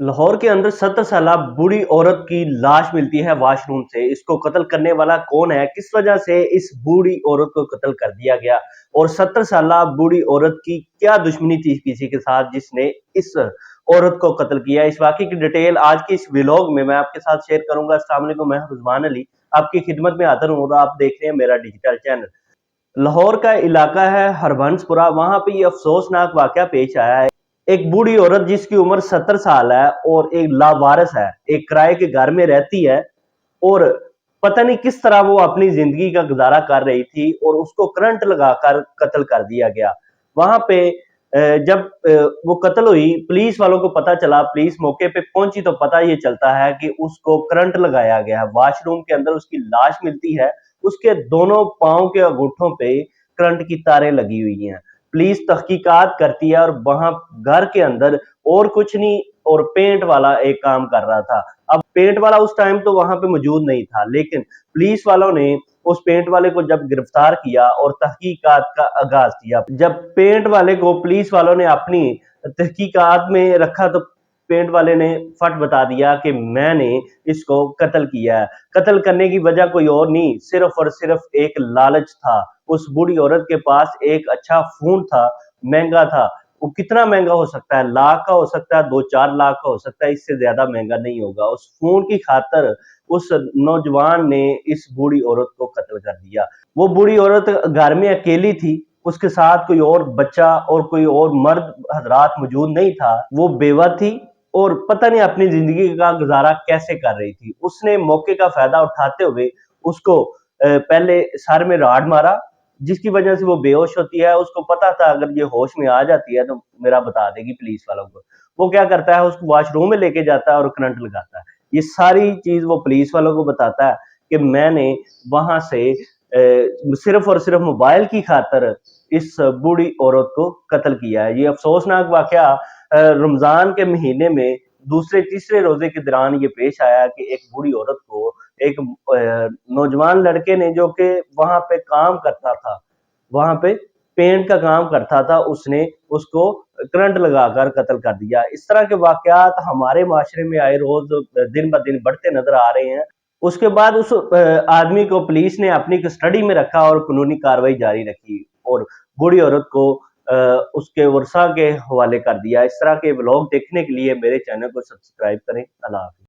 लाहौर के अंदर 70 साला बूढ़ी औरत की लाश मिलती है वॉशरूम से। इसको कत्ल करने वाला कौन है, किस वजह से इस बूढ़ी औरत को कत्ल कर दिया गया और 70 साला बूढ़ी औरत की क्या दुश्मनी थी किसी के साथ जिसने इस औरत को कत्ल किया। इस वाकई की डिटेल आज की इस व्लॉग में मैं आपके साथ शेयर करूंगा। अस्सलाम वालेकुम, मैं रिजवान अली आपकी खिदमत में हाजिर हूँ और आप देख रहे हैं मेरा डिजिटल चैनल। लाहौर का इलाका है हरबंसपुरा, वहां पे ये अफसोसनाक वाकया पेश आया है। एक बूढ़ी औरत जिसकी उम्र 70 साल है और एक लावारिस है, एक किराए के घर में रहती है और पता नहीं किस तरह वो अपनी जिंदगी का गुजारा कर रही थी और उसको करंट लगाकर कत्ल कर दिया गया। वहां पे जब वो कत्ल हुई, पुलिस वालों को पता चला, पुलिस मौके पे पहुंची तो पता ये चलता है कि उसको करंट लगाया गया है। वॉशरूम के अंदर उसकी लाश मिलती है, उसके दोनों पांव के अंगूठों पे करंट की तारें लगी हुई हैं। पुलिस तहकीकात करती है और वहां घर के अंदर और कुछ नहीं और पेंट वाला एक काम कर रहा था। अब पेंट वाला उस टाइम तो वहां पे मौजूद नहीं था, लेकिन पुलिस वालों ने उस पेंट वाले को जब गिरफ्तार किया और तहकीकात का आगाज किया। जब पेंट वाले को पुलिस वालों ने अपनी तहकीकात में रखा तो पेंट वाले ने फट बता दिया कि मैंने इसको कत्ल किया है। कत्ल करने की वजह कोई और नहीं, सिर्फ और सिर्फ एक लालच था। उस बूढ़ी औरत के पास एक अच्छा फोन था, महंगा था। वो कितना महंगा हो सकता है, लाख का हो सकता है, 2-4 लाख का हो सकता है, इससे ज्यादा महंगा नहीं होगा। उस फोन की खातर उस नौजवान ने इस बूढ़ी औरत को कत्ल कर दिया। वो बूढ़ी औरत घर में अकेली थी, उसके साथ कोई और बच्चा और कोई और मर्द हजरात मौजूद नहीं था। वो बेवा थी और पता नहीं अपनी जिंदगी का गुजारा कैसे कर रही थी। उसने मौके का फायदा उठाते हुए उसको पहले सर में राड मारा, जिसकी वजह से वो बेहोश होती है। उसको पता था अगर ये होश में आ जाती है तो मेरा बता देगी पुलिस वालों को। वो क्या करता है, उसको वॉशरूम में लेके जाता है और करंट लगाता है। ये सारी चीज वो पुलिस वालों को बताता है कि मैंने वहां से सिर्फ और सिर्फ मोबाइल की खातर इस बूढ़ी औरत को कत्ल किया है। ये अफसोसनाक वाकया रमजान के महीने में दूसरे तीसरे रोजे के दौरान ये पेश आया कि एक बूढ़ी औरत को एक नौजवान लड़के ने, जो कि वहां पे काम करता था, वहां पे पेंट का काम करता था, उसने उसको करंट लगाकर कत्ल कर दिया। इस तरह के वाकयात हमारे माशरे में आए रोज दिन ब दिन बढ़ते नजर आ रहे हैं। उसके बाद उस आदमी को पुलिस ने अपनी कस्टडी में रखा और कानूनी कार्रवाई जारी रखी और बूढ़ी औरत को उसके वर्षा के हवाले कर दिया। इस तरह के व्लॉग देखने के लिए मेरे चैनल को सब्सक्राइब करें। अल्लाह हाफिज।